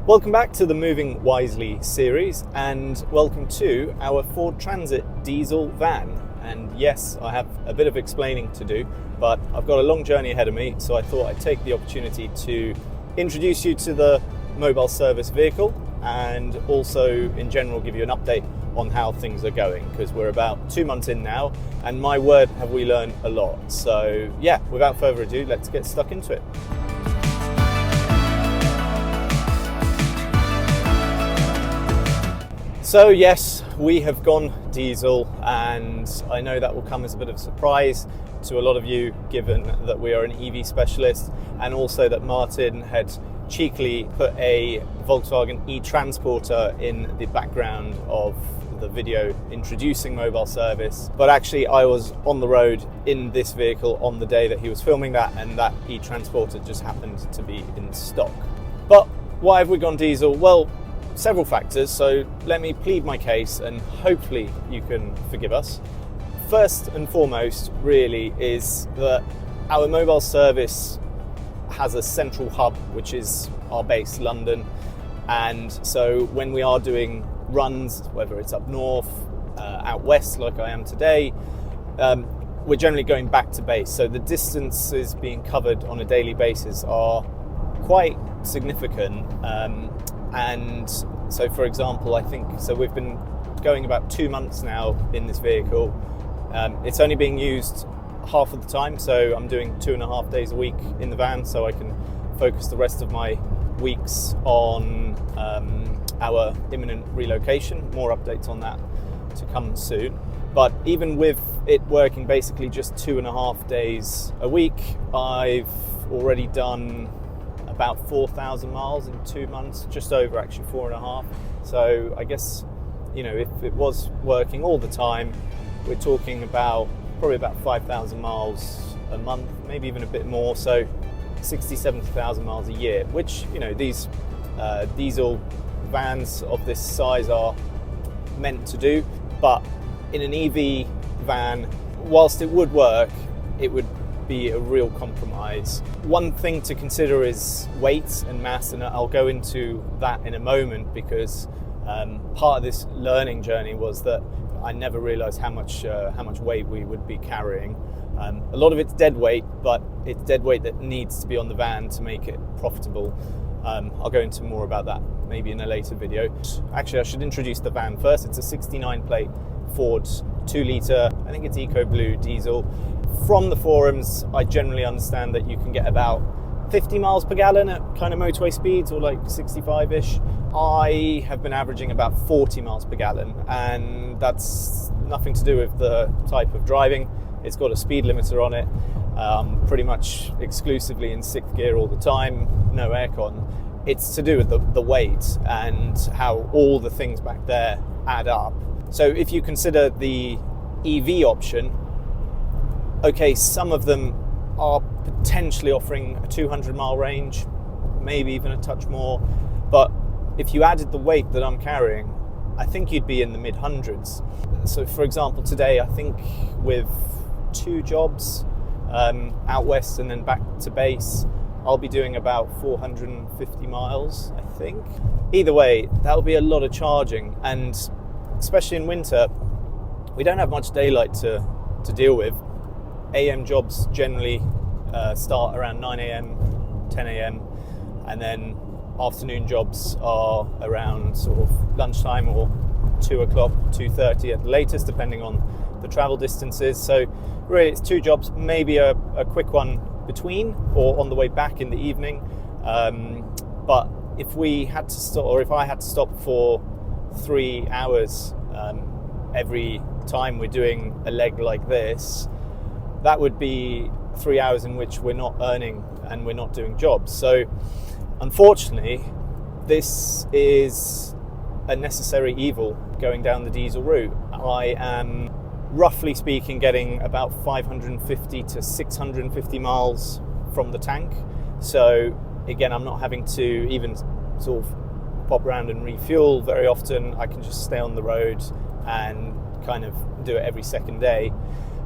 Welcome back to the Moving Wisely series, and welcome to our Ford Transit diesel van. And yes, I have a bit of explaining to do, but I've got a long journey ahead of me, so I thought I'd take the opportunity to introduce you to the mobile service vehicle and also in general give you an update on how things are going, because we're about 2 months in now, and my word, have we learned a lot. So yeah, without further ado, let's get stuck into it. So yes, we have gone diesel, and I know that will come as a bit of a surprise to a lot of you, given that we are an EV specialist, and also that Martin had cheekily put a Volkswagen e-Transporter in the background of the video introducing mobile service. But actually I was on the road in this vehicle on the day that he was filming that, and that e-Transporter just happened to be in stock. But why have we gone diesel? Well, several factors, so let me plead my case and hopefully you can forgive us. First and foremost really is that our mobile service has a central hub, which is our base, London, and so when we are doing runs, whether it's up north, out west like I am today, we're generally going back to base, so the distances being covered on a daily basis are quite significant. And so, for example, I think, so we've been going about 2 months now in this vehicle. It's only being used half of the time, so I'm doing 2.5 days a week in the van, so I can focus the rest of my weeks on our imminent relocation. More updates on that to come soon. But even with it working basically just 2.5 days a week, I've already done about 4,000 miles in 2 months, just over actually 4.5. So I guess, you know, if it was working all the time, we're talking about probably about 5,000 miles a month, maybe even a bit more, so 60, 70,000 miles a year, which, you know, these diesel vans of this size are meant to do. But in an EV van, whilst it would work, it would be a real compromise. One thing to consider is weight and mass, and I'll go into that in a moment, because part of this learning journey was that I never realized how much weight we would be carrying. A lot of it's dead weight, but it's dead weight that needs to be on the van to make it profitable. I'll go into more about that maybe in a later video. Actually, I should introduce the van first. It's a 69 plate Ford 2 litre, I think it's EcoBlue diesel. From the forums, I generally understand that you can get about 50 miles per gallon at kind of motorway speeds, or like 65-ish. I have been averaging about 40 miles per gallon, and that's nothing to do with the type of driving. It's got a speed limiter on it, pretty much exclusively in 6th gear all the time, no aircon. It's to do with the weight and how all the things back there add up. So if you consider the EV option, okay, some of them are potentially offering a 200-mile range, maybe even a touch more. But if you added the weight that I'm carrying, I think you'd be in the mid-hundreds. So for example, today, I think with 2 jobs out west and then back to base, I'll be doing about 450 miles, I think. Either way, that'll be a lot of charging, and especially in winter, we don't have much daylight to deal with. AM jobs generally start around 9 a.m, 10 a.m, and then afternoon jobs are around sort of lunchtime or 2 o'clock, 2:30 at the latest, depending on the travel distances. So really it's 2 jobs, maybe a quick one between or on the way back in the evening. But if we had to stop, or if I had to stop for 3 hours every time we're doing a leg like this, that would be 3 hours in which we're not earning and we're not doing jobs. So unfortunately, this is a necessary evil going down the diesel route. I am, roughly speaking, getting about 550 to 650 miles from the tank. So again, I'm not having to even sort of pop around and refuel very often. I can just stay on the road and kind of do it every second day.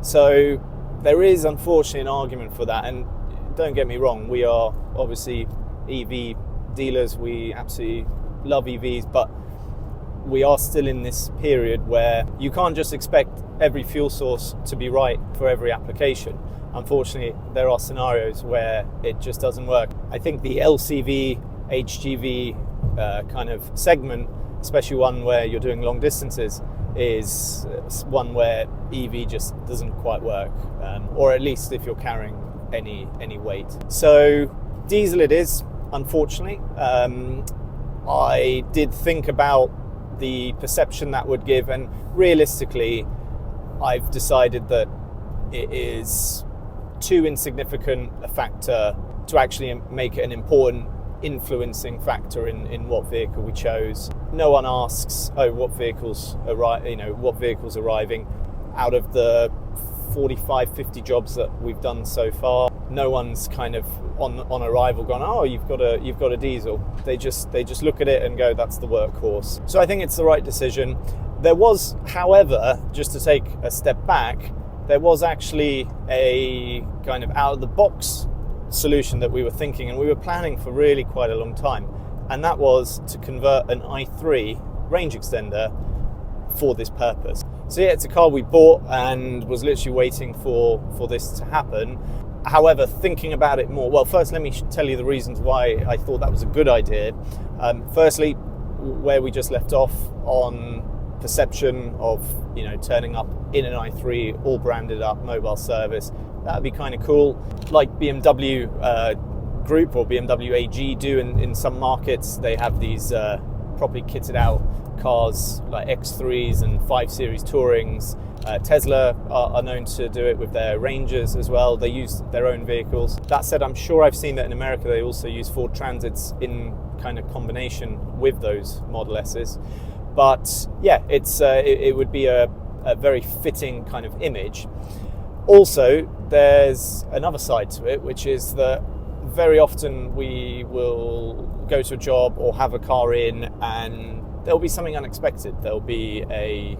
So there is unfortunately an argument for that, and don't get me wrong, we are obviously EV dealers, we absolutely love EVs, but we are still in this period where you can't just expect every fuel source to be right for every application. Unfortunately, there are scenarios where it just doesn't work. I think the LCV, HGV kind of segment, especially one where you're doing long distances, is one where EV just doesn't quite work, or at least if you're carrying any weight. So diesel it is, unfortunately. I did think about the perception that would give, and realistically I've decided that it is too insignificant a factor to actually make it an important influencing factor in what vehicle we chose. No one asks, what vehicles arriving. Out of the 45-50 jobs that we've done so far, no one's kind of on arrival gone, oh, you've got a diesel. They just look at it and go, that's the workhorse. So I think it's the right decision. There was, however, just to take a step back, there was actually a kind of out of the box solution that we were thinking and we were planning for really quite a long time, and that was to convert an i3 range extender for this purpose. So yeah, it's a car we bought and was literally waiting for this to happen. However, thinking about it more, well, first let me tell you the reasons why I thought that was a good idea. Firstly, where we just left off on perception of, turning up in an i3 all branded up mobile service, that'd be kind of cool, like BMW Group or BMW AG do in some markets. They have these properly kitted out cars like X3s and 5 Series Tourings. Tesla are known to do it with their Rangers as well. They use their own vehicles. That said, I'm sure I've seen that in America they also use Ford Transits in kind of combination with those Model S's. But yeah, it would be a very fitting kind of image. Also, there's another side to it, which is that very often we will go to a job or have a car in and there'll be something unexpected. There'll be a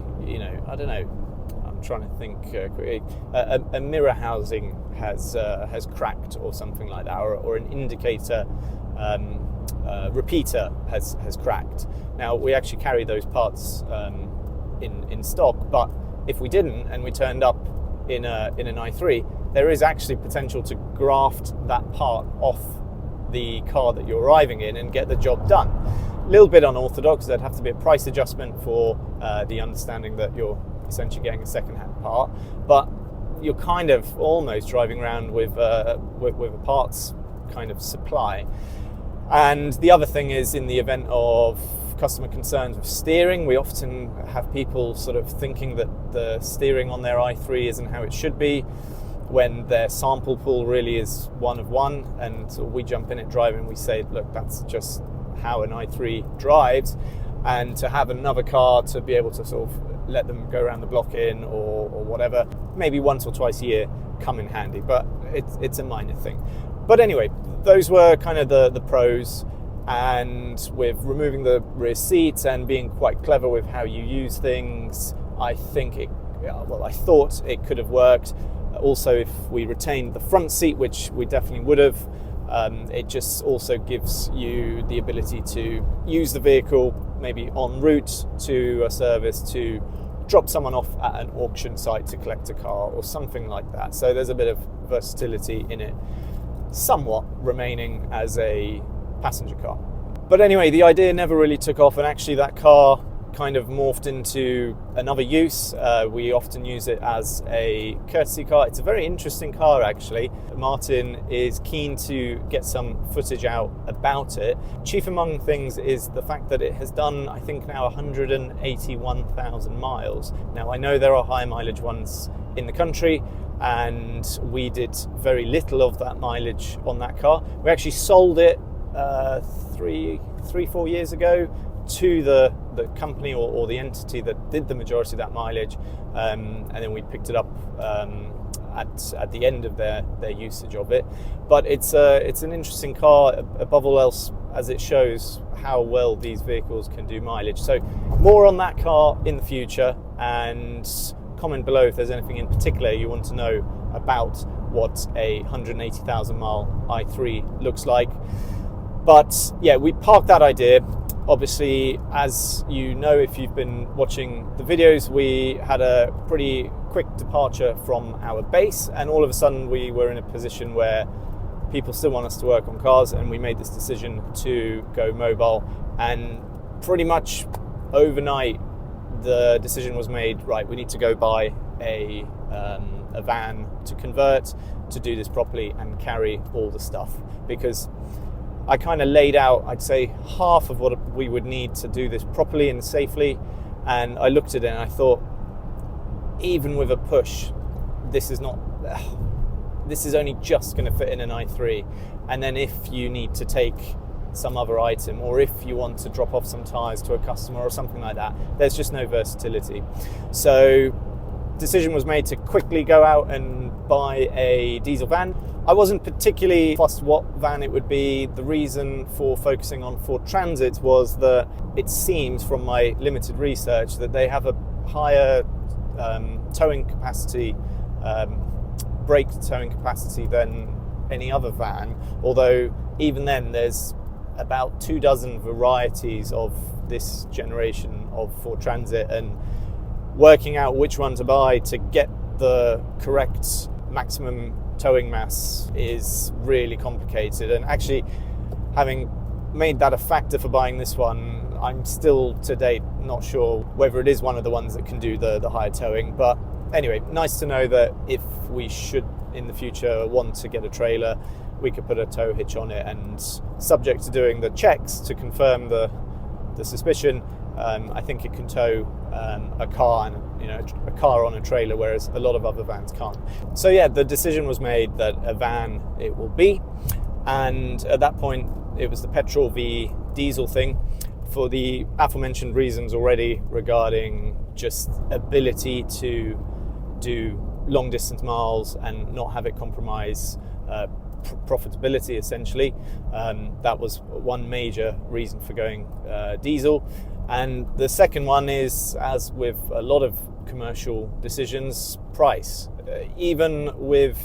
I'm trying to think, a mirror housing has cracked or something like that, or an indicator repeater has cracked. Now, we actually carry those parts in stock, but if we didn't and we turned up in an i3, there is actually potential to graft that part off the car that you're arriving in and get the job done. A little bit unorthodox. There'd have to be a price adjustment for the understanding that you're essentially getting a second-hand part, but you're kind of almost driving around with a parts kind of supply. And the other thing is, in the event of customer concerns with steering, we often have people sort of thinking that the steering on their i3 isn't how it should be, when their sample pool really is one of one, and so we jump in it driving, we say, look, that's just how an i3 drives, and to have another car to be able to sort of let them go around the block in or whatever, maybe once or twice a year, come in handy, but it's a minor thing. But anyway, those were kind of the pros. And with removing the rear seats and being quite clever with how you use things, I thought it could have worked. Also, if we retained the front seat, which we definitely would have, it just also gives you the ability to use the vehicle maybe en route to a service, to drop someone off at an auction site to collect a car or something like that. So there's a bit of versatility in it, somewhat remaining as a passenger car. But anyway, the idea never really took off, and actually that car kind of morphed into another use. We often use it as a courtesy car. It's a very interesting car, actually. Martin is keen to get some footage out about it. Chief among things is the fact that it has done, I think now, 181,000 miles. Now, I know there are high mileage ones in the country, and we did very little of that mileage on that car. We actually sold it 4 years ago to the company or the entity that did the majority of that mileage, and then we picked it up at the end of their usage of it. But it's an interesting car, above all else, as it shows how well these vehicles can do mileage. So more on that car in the future, and comment below if there's anything in particular you want to know about what a 180,000 mile i3 looks like. But yeah, we parked that idea. Obviously, as you know, if you've been watching the videos, we had a pretty quick departure from our base, and all of a sudden we were in a position where people still want us to work on cars, and we made this decision to go mobile. And pretty much overnight, the decision was made, right, we need to go buy a van to convert, to do this properly and carry all the stuff, because I kind of laid out, I'd say, half of what we would need to do this properly and safely. And I looked at it and I thought, even with a push, this is only just going to fit in an i3. And then if you need to take some other item, or if you want to drop off some tires to a customer or something like that, there's just no versatility. So decision was made to quickly go out and buy a diesel van. I wasn't particularly fussed what van it would be. The reason for focusing on Ford Transits was that it seems from my limited research that they have a higher towing capacity, brake towing capacity than any other van, although even then there's about 24 varieties of this generation of Ford Transit, and working out which one to buy to get the correct maximum towing mass is really complicated. And actually, having made that a factor for buying this one, I'm still to date not sure whether it is one of the ones that can do the higher towing. But anyway, nice to know that if we should in the future want to get a trailer, we could put a tow hitch on it, and subject to doing the checks to confirm the suspicion, I think it can tow a car and a car on a trailer, whereas a lot of other vans can't. So yeah, the decision was made that a van it will be, and at that point it was the petrol v diesel thing, for the aforementioned reasons already regarding just ability to do long distance miles and not have it compromise profitability essentially. That was one major reason for going diesel. And the second one is, as with a lot of commercial decisions, price. Even with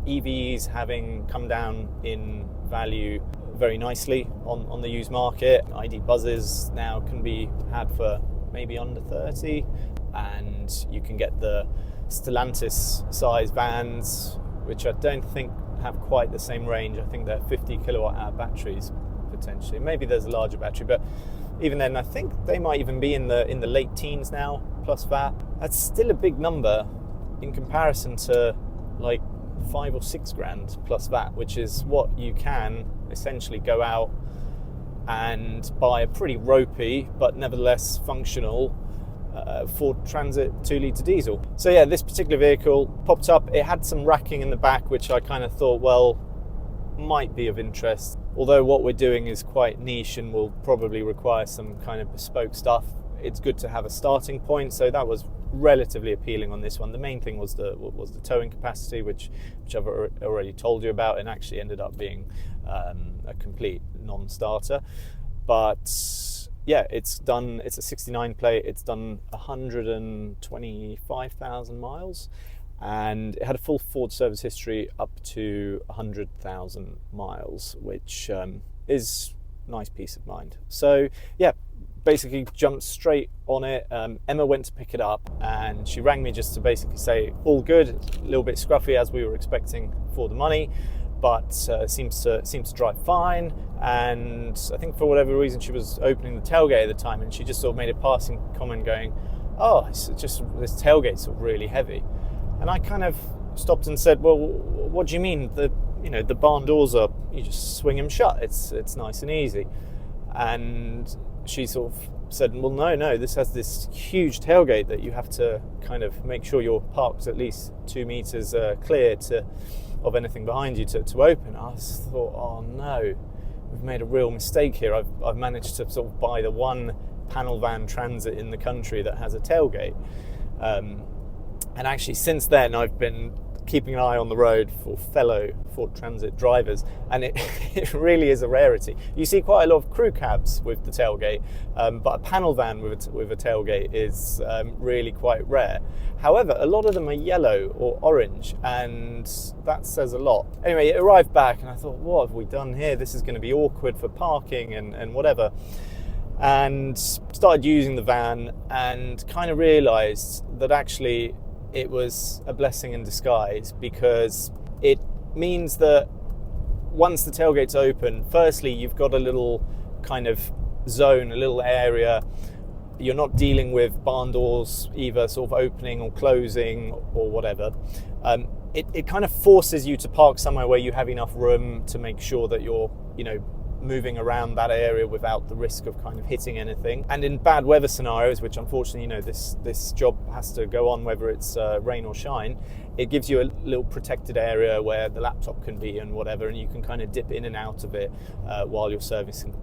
EVs having come down in value very nicely on the used market, ID Buzzes now can be had for maybe under 30, and you can get the Stellantis size vans, which I don't think have quite the same range. I think they're 50 kilowatt hour batteries potentially. Maybe there's a larger battery, but even then I think they might even be in the late teens now plus VAT. That's still a big number in comparison to like 5 or 6 grand plus VAT, which is what you can essentially go out and buy a pretty ropey but nevertheless functional Ford Transit 2-litre diesel. So yeah, this particular vehicle popped up. It had some racking in the back, which I kind of thought, well, might be of interest. Although what we're doing is quite niche and will probably require some kind of bespoke stuff, it's good to have a starting point. So that was relatively appealing on this one. The main thing was the towing capacity, which I've already told you about, and actually ended up being a complete non-starter. But yeah, it's a 69 plate, it's done 125,000 miles, and it had a full Ford service history up to 100,000 miles, which is a nice peace of mind. So yeah, basically jumped straight on it. Emma went to pick it up and she rang me just to basically say all good, a little bit scruffy as we were expecting for the money, but seems to drive fine. And I think for whatever reason she was opening the tailgate at the time, and she just sort of made a passing comment going, oh, it's just this tailgate's sort of really heavy. And I kind of stopped and said, well, what do you mean? The barn doors are, you just swing them shut, it's nice and easy. And she sort of said, well, no, this has this huge tailgate that you have to kind of make sure you're parked at least 2 meters clear of anything behind you to open. I just thought, oh no, we've made a real mistake here. I've managed to sort of buy the one panel van Transit in the country that has a tailgate. And actually since then I've been keeping an eye on the road for fellow Ford Transit drivers, and it, it really is a rarity. You see quite a lot of crew cabs with the tailgate, but a panel van with a tailgate is really quite rare. However, a lot of them are yellow or orange, and that says a lot. Anyway, it arrived back and I thought, what have we done here? This is going to be awkward for parking and whatever. And started using the van and kind of realised that actually it was a blessing in disguise, because it means that once the tailgate's open, firstly, you've got a little kind of zone, a little area. You're not dealing with barn doors either sort of opening or closing or whatever. It kind of forces you to park somewhere where you have enough room to make sure that you're, moving around that area without the risk of kind of hitting anything. And in bad weather scenarios, which unfortunately, this job has to go on whether it's rain or shine, it gives you a little protected area where the laptop can be and whatever, and you can kind of dip in and out of it while you're servicing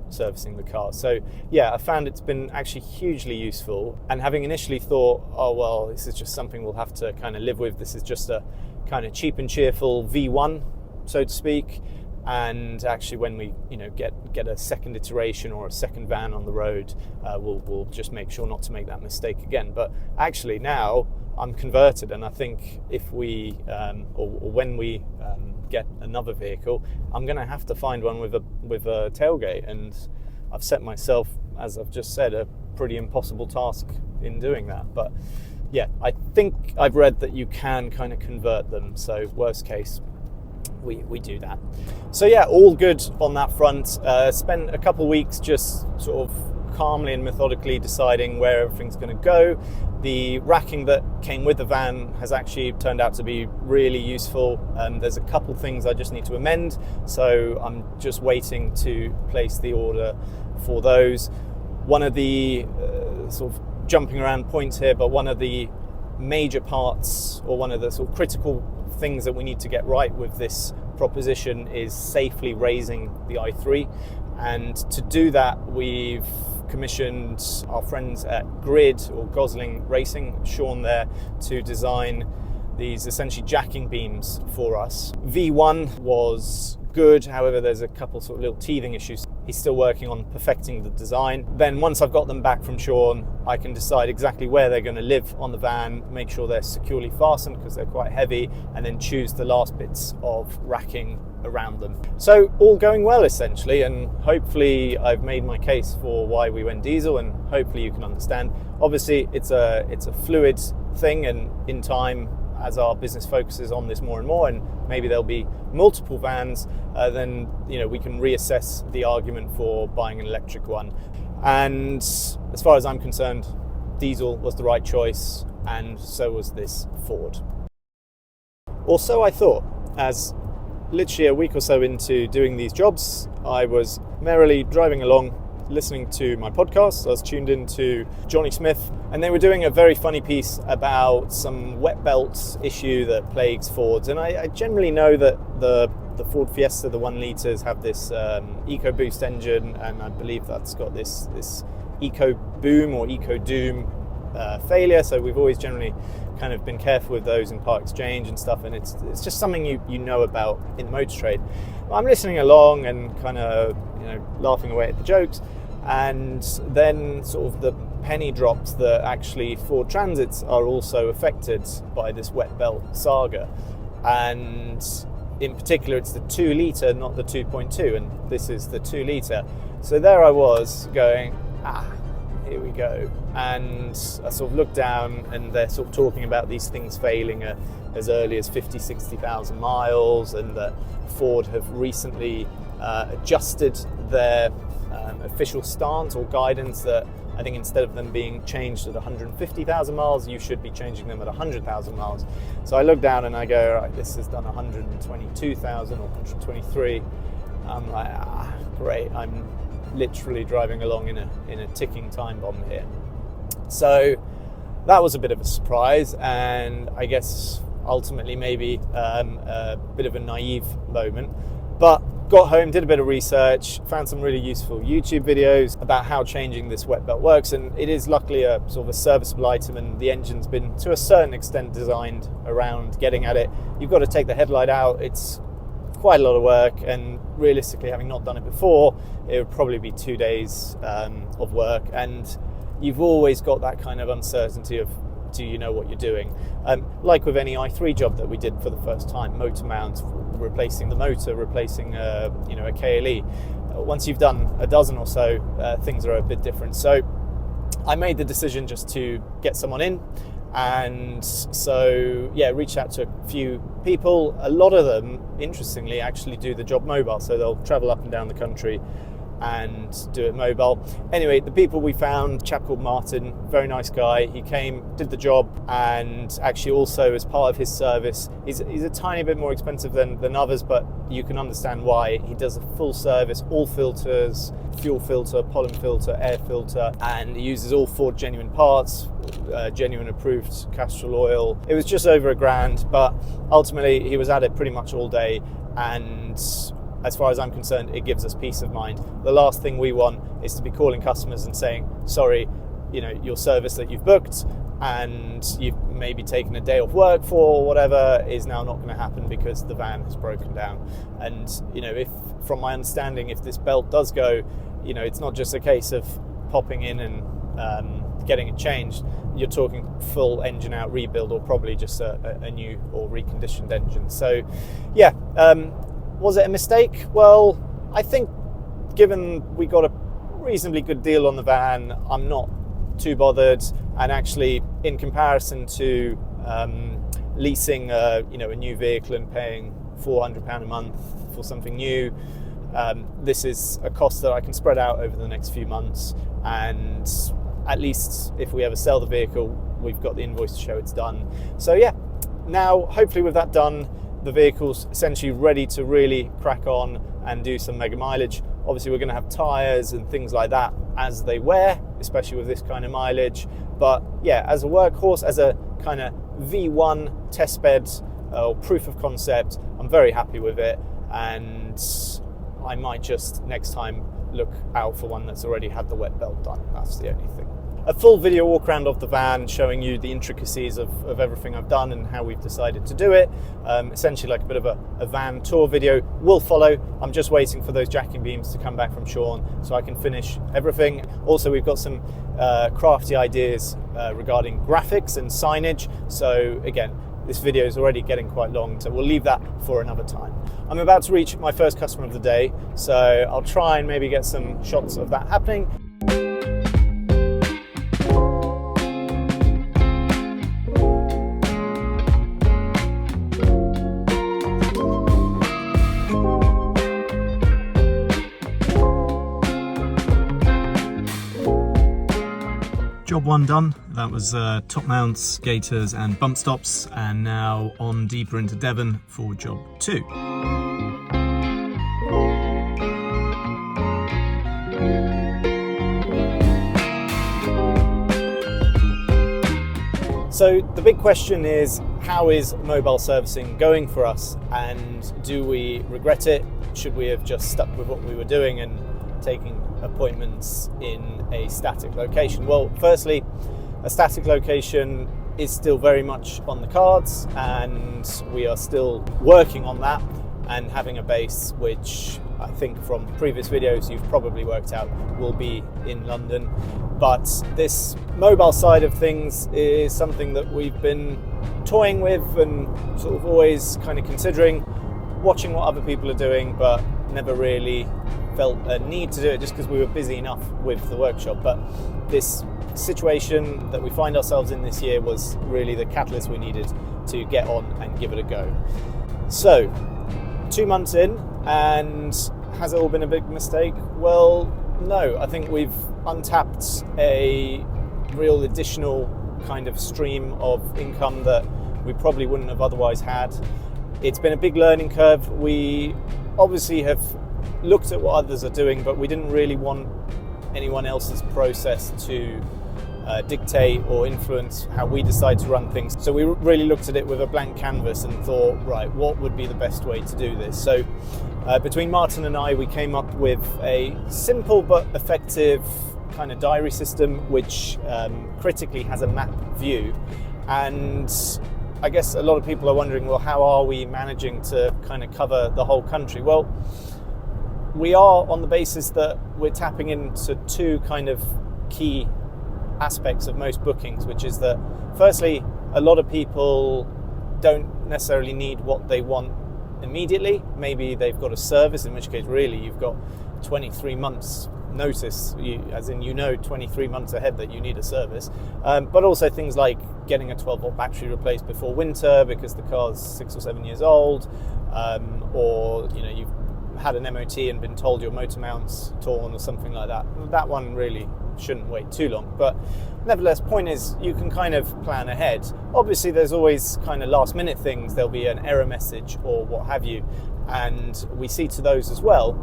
the car. So yeah, I found it's been actually hugely useful. And having initially thought, oh well, this is just something we'll have to kind of live with. This is just a kind of cheap and cheerful V1, so to speak. And actually, when we get a second iteration or a second van on the road, we'll just make sure not to make that mistake again. But actually now I'm converted, and I think if we or when we get another vehicle, I'm going to have to find one with a tailgate, and I've set myself, as I've just said, a pretty impossible task in doing that. But yeah, I think I've read that you can kind of convert them. So worst case, we do that. So yeah, all good on that front. Spent a couple of weeks just sort of calmly and methodically deciding where everything's going to go. The racking that came with the van has actually turned out to be really useful. There's a couple things I just need to amend, so I'm just waiting to place the order for those. One of the sort of jumping around points here, but one of the major parts, or one of the sort of critical things that we need to get right with this proposition, is safely raising the i3. And to do that, we've commissioned our friends at Grid, or Gosling Racing, Sean there, to design these essentially jacking beams for us. V1 was good, however there's a couple sort of little teething issues. He's still working on perfecting the design. Then once I've got them back from Sean, I can decide exactly where they're going to live on the van, make sure they're securely fastened because they're quite heavy, and then choose the last bits of racking around them. So all going well essentially, and hopefully I've made my case for why we went diesel, and hopefully you can understand. Obviously it's a fluid thing, and in time, as our business focuses on this more and more, and maybe there'll be multiple vans, then we can reassess the argument for buying an electric one. And as far as I'm concerned, diesel was the right choice, and so was this Ford. Or so I thought, as literally a week or so into doing these jobs, I was merrily driving along listening to my podcast. I was tuned into Johnny Smith, and they were doing a very funny piece about some wet belt issue that plagues Fords. And I generally know that the Ford Fiesta, the 1 litres, have this EcoBoost engine, and I believe that's got this EcoBoom or EcoDoom failure. So we've always generally kind of been careful with those in part exchange and stuff, and it's just something you know about in the motor trade. I'm listening along and kind of laughing away at the jokes, and then sort of the penny dropped that actually Ford Transits are also affected by this wet belt saga, and in particular it's the 2 litre, not the 2.2, and this is the 2 litre. So there I was going, here we go. And I sort of looked down, and they're sort of talking about these things failing as early as 50,000-60,000 miles, and that Ford have recently adjusted their official stance or guidance, that I think instead of them being changed at 150,000 miles, you should be changing them at 100,000 miles. So I look down and I go, right, this has done 122,000 or 123. I'm like, great, I'm literally driving along in a ticking time bomb here. So that was a bit of a surprise, and I guess ultimately maybe a bit of a naive moment. But got home, did a bit of research, found some really useful YouTube videos about how changing this wet belt works, and it is luckily a sort of a serviceable item, and the engine's been to a certain extent designed around getting at it. You've got to take the headlight out. It's quite a lot of work, and realistically, having not done it before, it would probably be 2 days of work, and you've always got that kind of uncertainty of, do you know what you're doing? Like with any i3 job that we did for the first time, motor mount, replacing the motor, replacing a KLE. Once you've done a dozen or so, things are a bit different. So I made the decision just to get someone in, and so reached out to a few people. A lot of them, interestingly, actually do the job mobile, so they'll travel up and down the country and do it mobile. Anyway, the people we found, a chap called Martin, very nice guy. He came, did the job, and actually also as part of his service, he's a tiny bit more expensive than others, but you can understand why. He does a full service, all filters, fuel filter, pollen filter, air filter, and he uses all Ford genuine parts, genuine approved Castrol oil. It was just over $1,000, but ultimately he was at it pretty much all day, and as far as I'm concerned, it gives us peace of mind. The last thing we want is to be calling customers and saying, sorry, your service that you've booked and you've maybe taken a day off work for or whatever is now not going to happen because the van has broken down. And, if from my understanding, if this belt does go, it's not just a case of popping in and getting it changed. You're talking full engine out rebuild, or probably just a new or reconditioned engine. So, was it a mistake? Well, I think given we got a reasonably good deal on the van, I'm not too bothered. And actually, in comparison to leasing a new vehicle and paying £400 a month for something new, this is a cost that I can spread out over the next few months. And at least if we ever sell the vehicle, we've got the invoice to show it's done. So now hopefully with that done, the vehicle's essentially ready to really crack on and do some mega mileage. Obviously we're going to have tyres and things like that as they wear, especially with this kind of mileage. But as a workhorse, as a kind of V1 testbed or proof of concept, I'm very happy with it, and I might just next time look out for one that's already had the wet belt done. That's the only thing. A full video walk around of the van showing you the intricacies of everything I've done and how we've decided to do it. Essentially like a bit of a van tour video will follow. I'm just waiting for those jacking beams to come back from Sean so I can finish everything. Also, we've got some crafty ideas regarding graphics and signage. So again, this video is already getting quite long, so we'll leave that for another time. I'm about to reach my first customer of the day, so I'll try and maybe get some shots of that happening. Job one done. That was top mounts, gaiters and bump stops, and now on deeper into Devon for job two. So the big question is, how is mobile servicing going for us, and do we regret it? Should we have just stuck with what we were doing and taking appointments in a static location? Well, firstly, a static location is still very much on the cards, and we are still working on that and having a base, which I think from previous videos you've probably worked out will be in London. But this mobile side of things is something that we've been toying with and sort of always kind of considering, watching what other people are doing, but never really felt a need to do it just because we were busy enough with the workshop. But this situation that we find ourselves in this year was really the catalyst we needed to get on and give it a go. So 2 months in, and has it all been a big mistake? Well, no. I think we've untapped a real additional kind of stream of income that we probably wouldn't have otherwise had. It's been a big learning curve. We obviously have looked at what others are doing, but we didn't really want anyone else's process to dictate or influence how we decide to run things. So we really looked at it with a blank canvas and thought, right, what would be the best way to do this? So Between Martin and I, we came up with a simple but effective kind of diary system which critically has a map view. And I guess a lot of people are wondering, well, how are we managing to kind of cover the whole country? Well, we are on the basis that we're tapping into two kind of key aspects of most bookings, which is that firstly, a lot of people don't necessarily need what they want immediately. Maybe they've got a service, in which case really you've got 23 months notice, as in 23 months ahead that you need a service, but also things like getting a 12-volt battery replaced before winter because the car's 6 or 7 years old, or you've had an MOT and been told your motor mount's torn or something like that. That one really shouldn't wait too long, but nevertheless, point is you can kind of plan ahead. Obviously there's always kind of last minute things, there'll be an error message or what have you, and we see to those as well.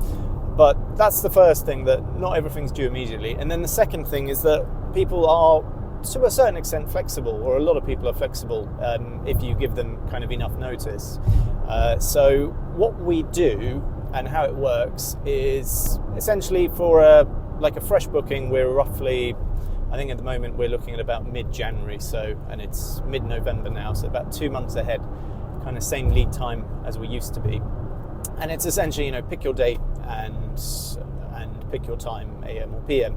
But that's the first thing, that not everything's due immediately. And then the second thing is that people are to a certain extent flexible, or a lot of people are flexible if you give them kind of enough notice. So what we do and how it works is essentially for a fresh booking, we're roughly, I think at the moment we're looking at about mid-January, and it's mid-November now, so about 2 months ahead, kind of same lead time as we used to be. And it's essentially, pick your date and pick your time, AM or PM.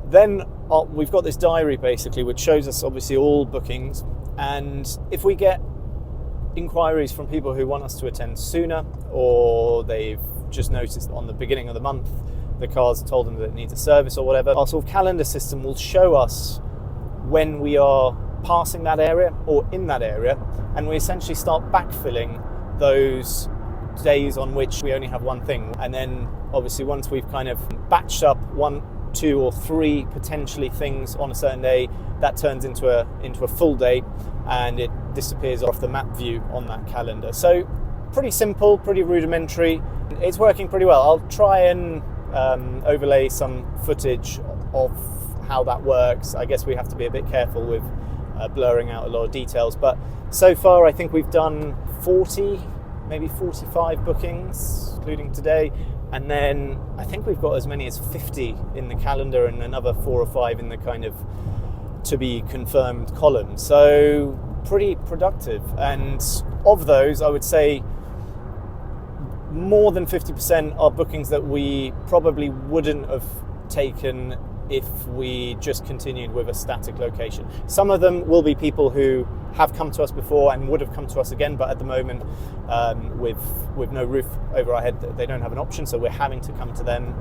Then we've got this diary basically, which shows us obviously all bookings, and if we get inquiries from people who want us to attend sooner, or they've just noticed on the beginning of the month the car's told them that it needs a service or whatever, our sort of calendar system will show us when we are passing that area or in that area, and we essentially start backfilling those days on which we only have one thing. And then obviously once we've kind of batched up 1, 2 or 3 potentially things on a certain day, that turns into a full day and it disappears off the map view on that calendar. So pretty simple, pretty rudimentary. It's working pretty well. I'll try and overlay some footage of how that works. I guess we have to be a bit careful with blurring out a lot of details, but so far I think we've done 40, maybe 45 bookings, including today, and then I think we've got as many as 50 in the calendar and another 4 or 5 in the kind of to be confirmed column. So pretty productive, and of those I would say more than 50% are bookings that we probably wouldn't have taken if we just continued with a static location. Some of them will be people who have come to us before and would have come to us again, but at the moment with no roof over our head, they don't have an option, so we're having to come to them.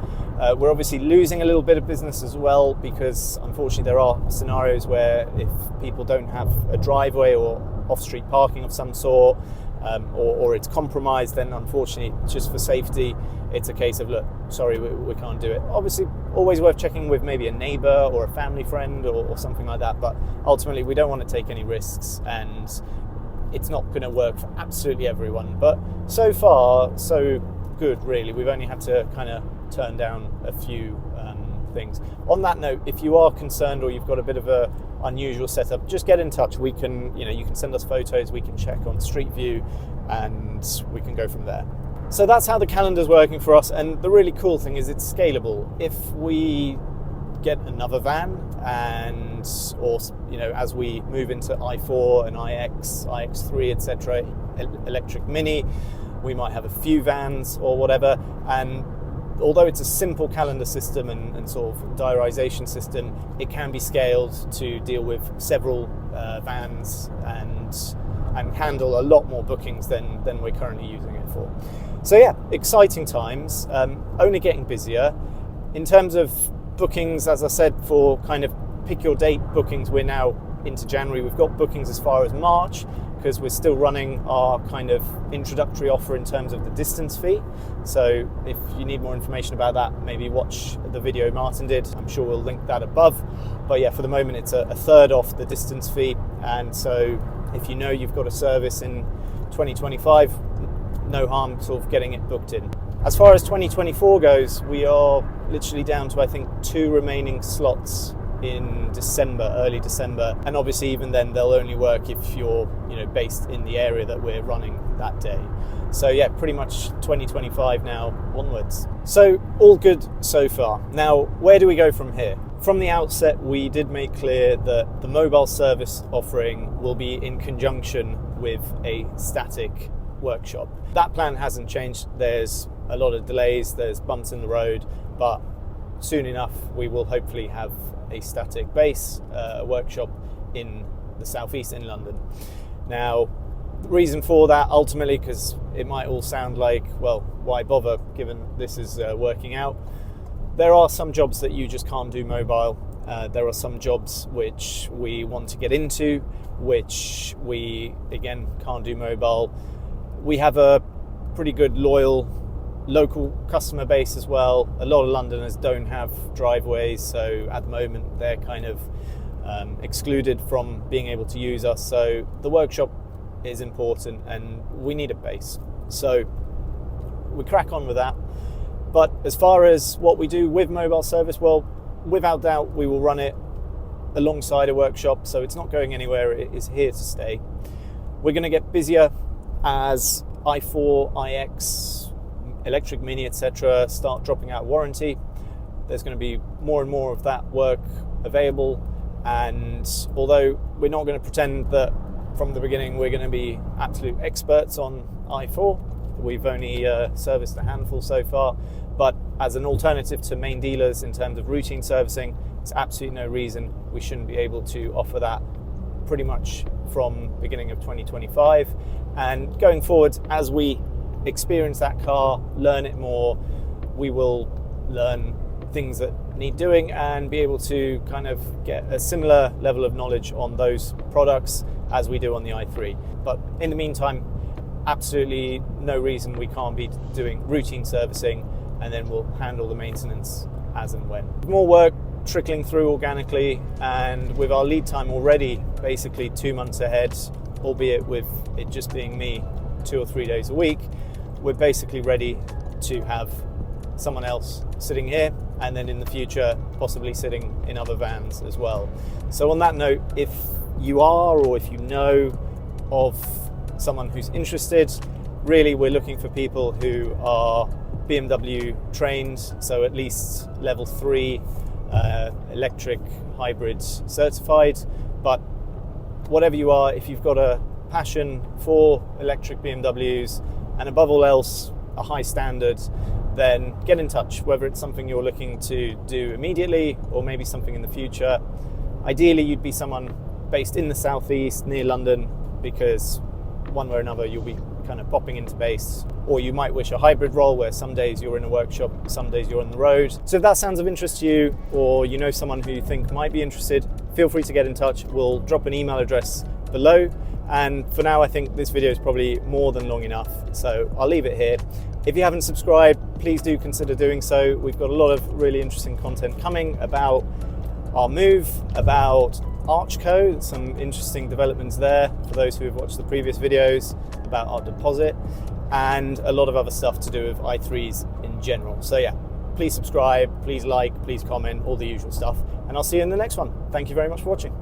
We're obviously losing a little bit of business as well, because unfortunately there are scenarios where if people don't have a driveway or off-street parking of some sort, or it's compromised, then unfortunately, just for safety, it's a case of, look, sorry, we can't do it. Obviously, always worth checking with maybe a neighbour or a family friend or something like that, but ultimately we don't want to take any risks, and it's not going to work for absolutely everyone. But so far, so good, really. We've only had to kind of turn down a few things. On that note, if you are concerned or you've got a bit of a unusual setup, just get in touch. We can, you can send us photos, we can check on Street View, and we can go from there. So that's how the calendar's working for us, and the really cool thing is it's scalable. If we get another van, and or as we move into i4 and iX, iX3, etc., electric Mini, we might have a few vans or whatever, and although it's a simple calendar system and sort of diarisation system, it can be scaled to deal with several vans and handle a lot more bookings than we're currently using it for. So yeah, exciting times, only getting busier. In terms of bookings, as I said, for kind of pick your date bookings, we're now into January. We've got bookings as far as March, because we're still running our kind of introductory offer in terms of the distance fee. So if you need more information about that, maybe watch the video Martin did. I'm sure we'll link that above. But yeah, for the moment, it's a third off the distance fee. And so if you know you've got a service in 2025, no harm sort of getting it booked in. As far as 2024 goes, we are literally down to, I think, 2 remaining slots in December, early December, and obviously even then they'll only work if you're based in the area that we're running that day. So yeah, pretty much 2025 now onwards. So all good so far. Now, where do we go from here? From the outset, we did make clear that the mobile service offering will be in conjunction with a static workshop. That plan hasn't changed. There's a lot of delays, there's bumps in the road, but soon enough we will hopefully have a static base workshop in the southeast in London. Now, the reason for that, ultimately, because it might all sound like, well, why bother given this is working out. There are some jobs that you just can't do mobile. There are some jobs which we want to get into, which we, again, can't do mobile. We have a pretty good, loyal, local customer base as well. A lot of Londoners don't have driveways, so at the moment they're kind of excluded from being able to use us. So the workshop is important and we need a base. So we crack on with that. But as far as what we do with mobile service, well, without doubt, we will run it alongside a workshop. So it's not going anywhere. It is here to stay. We're going to get busier as i4, iX, electric Mini, etc. start dropping out warranty. There's going to be more and more of that work available. And although we're not going to pretend that from the beginning we're going to be absolute experts on i4, we've only serviced a handful so far, but as an alternative to main dealers in terms of routine servicing, there's absolutely no reason we shouldn't be able to offer that pretty much from beginning of 2025. And going forward, as we experience that car, learn it more, we will learn things that need doing and be able to kind of get a similar level of knowledge on those products as we do on the i3. But in the meantime, absolutely no reason we can't be doing routine servicing, and then we'll handle the maintenance as and when. More work trickling through organically, and with our lead time already basically 2 months ahead, albeit with it just being me 2 or 3 days a week, we're basically ready to have someone else sitting here, and then in the future possibly sitting in other vans as well. So on that note, if you are, or if you know of someone who's interested, really we're looking for people who are BMW trained, so at least level 3 electric hybrid certified. But whatever you are, if you've got a passion for electric BMWs and above all else a high standard, then get in touch, whether it's something you're looking to do immediately or maybe something in the future. Ideally you'd be someone based in the southeast near London, because one way or another you'll be kind of popping into base, or you might wish a hybrid role where some days you're in a workshop, some days you're on the road. So if that sounds of interest to you, or you know someone who you think might be interested, feel free to get in touch. We'll drop an email address below. And for now, I think this video is probably more than long enough, so I'll leave it here. If you haven't subscribed, please do consider doing so. We've got a lot of really interesting content coming about our move, about Archco, some interesting developments there for those who have watched the previous videos, about our deposit, and a lot of other stuff to do with i3s in general. So yeah, please subscribe, please like, please comment, all the usual stuff, and I'll see you in the next one. Thank you very much for watching.